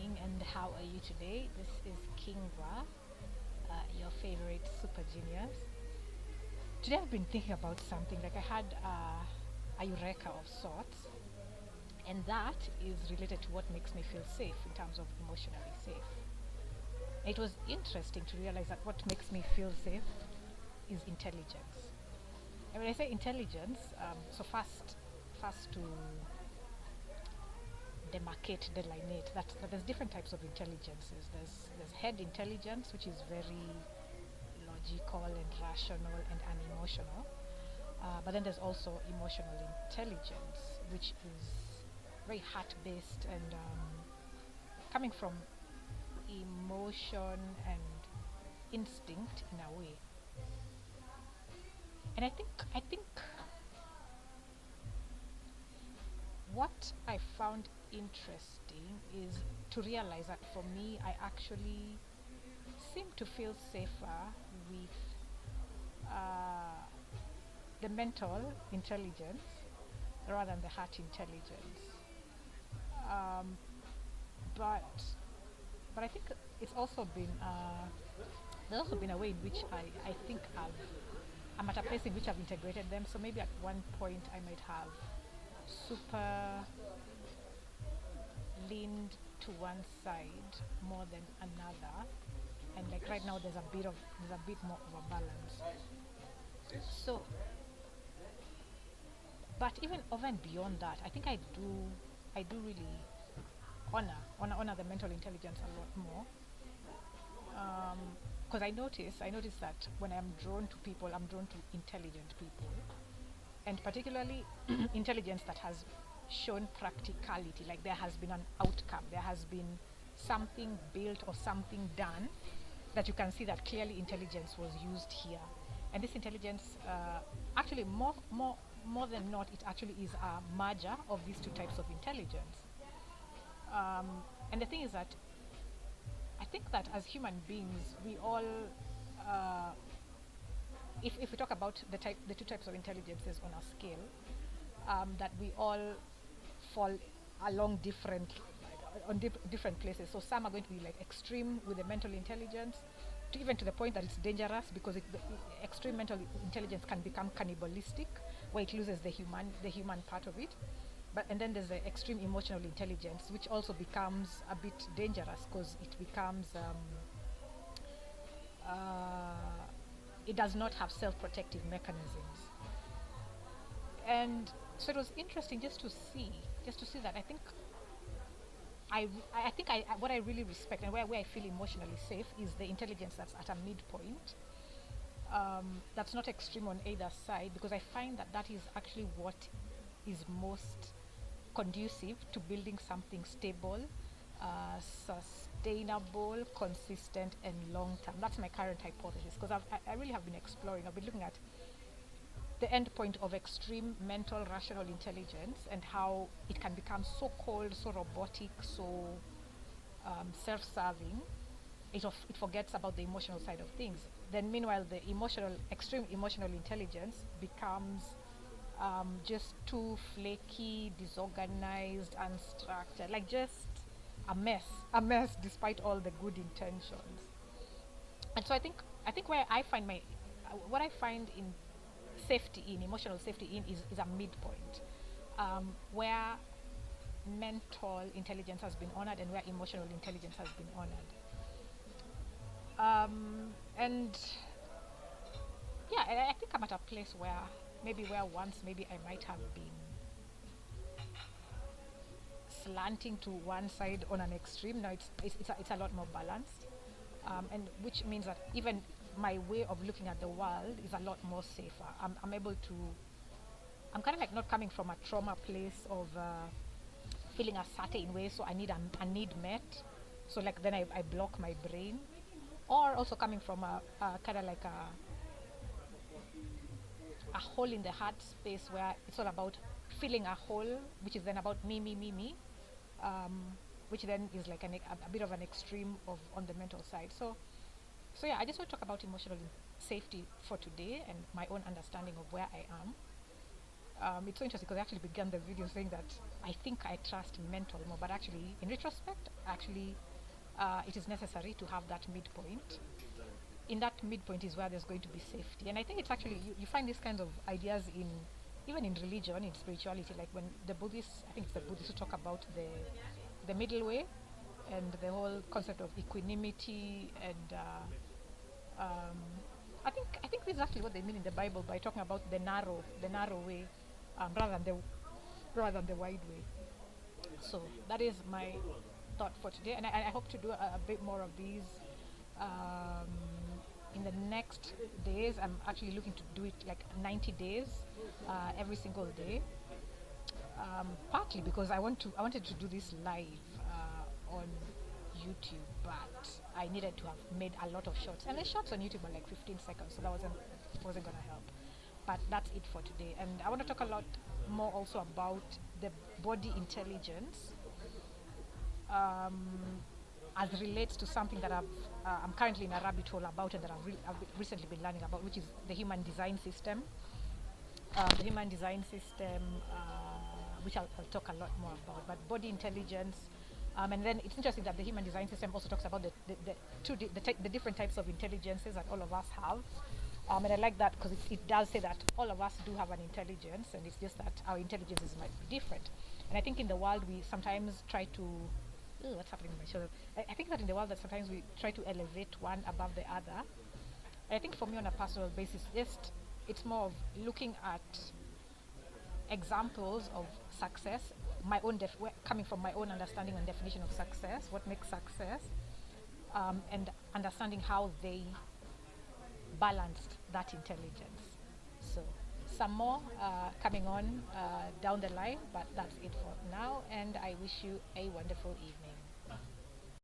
morning, and how are you today? This is Kingwa, your favorite super genius. Today I've been thinking about something like I had a eureka of sorts, and that is related to what makes me feel safe in terms of emotionally safe. It was interesting to realize that what makes me feel safe is intelligence. And when I say intelligence, so first to demarcate, delineate that there's different types of intelligences. There's head intelligence, which is very logical and rational and unemotional. But then there's also emotional intelligence, which is very heart-based and coming from emotion and instinct in a way. And I think what I found interesting is to realize that for me, I actually seem to feel safer with uh, the mental intelligence rather than the heart intelligence. Um, but but I think it's also been there's also been a way in which I think I'm at a place in which I've integrated them. So maybe at one point I might have super leaned to one side more than another, and like right now there's a bit more of a balance. So, but even over and beyond that, I think I do really honor the mental intelligence a lot more. Because I notice that when I'm drawn to people, I'm drawn to intelligent people, and particularly intelligence that has shown practicality, like there has been an outcome, there has been something built or something done that you can see that clearly intelligence was used here. And this intelligence, actually, more than not, it actually is a merger of these two types of intelligence. And the thing is that I think that as human beings, we all, uh, if we talk about the two types of intelligences on a scale, that we all fall along different places. So some are going to be like extreme with the mental intelligence, to even to the point that it's dangerous because extreme mental intelligence can become cannibalistic, where it loses the human part of it. But and then there's the extreme emotional intelligence, which also becomes a bit dangerous because it becomes uh, it does not have self-protective mechanisms. And so it was interesting just to see that what I really respect and where I feel emotionally safe is the intelligence that's at a midpoint. That's not extreme on either side, because I find that that is actually what is most conducive to building something stable, sustainable, consistent, and long term. That's my current hypothesis, because I really have been exploring. I've been looking at the end point of extreme mental rational intelligence and how it can become so cold, so robotic, so self-serving. It forgets about the emotional side of things. Then meanwhile the extreme emotional intelligence becomes just too flaky, disorganized, unstructured, like just a mess despite all the good intentions. And so I think where I find my what I find in emotional safety is a midpoint, where mental intelligence has been honored and where emotional intelligence has been honored. And yeah, I think I'm at a place where once maybe I might have been slanting to one side on an extreme. Now it's a lot more balanced, and which means that even my way of looking at the world is a lot more safer. I'm able to. I'm kind of like not coming from a trauma place of feeling a certain way, so I need a need met. So like then I block my brain, or also coming from a kind of like a hole in the heart space where it's all about filling a hole, which is then about me, um, which then is like a bit of an extreme of on the mental side. So yeah, I just want to talk about emotional safety for today and my own understanding of where I am. It's so interesting because I actually began the video saying that I think I trust mental more, but actually, in retrospect, actually, it is necessary to have that midpoint. In that midpoint is where there's going to be safety, and I think it's actually you find these kinds of ideas in even in religion, in spirituality, like when the Buddhists, I think it's the Buddhists who talk about the middle way and the whole concept of equanimity and um, I think this is actually what they mean in the Bible by talking about the narrow way, rather than the wide way. So that is my thought for today, and I hope to do a bit more of these um, in the next days. I'm actually looking to do it like 90 days, every single day. Partly because I wanted to do this live on YouTube, but I needed to have made a lot of shots, and the shots on YouTube are like 15 seconds, so that wasn't gonna help. But that's it for today, and I want to talk a lot more also about the body intelligence, um, as relates to something that I'm currently in a rabbit hole about, and that I've recently been learning about, which is the human design system. The human design system, which I'll talk a lot more about, but body intelligence. And then it's interesting that the human design system also talks about the different types of intelligences that all of us have. And I like that because it does say that all of us do have an intelligence, and it's just that our intelligences might be different. And I think in the world we sometimes try to, what's happening with my shoulder? I think that in the world that sometimes we try to elevate one above the other. And I think for me on a personal basis, just it's more of looking at examples of success, my own coming from my own understanding and definition of success, what makes success, and understanding how they balanced that intelligence. So some more coming on down the line, but that's it for now, and I wish you a wonderful evening.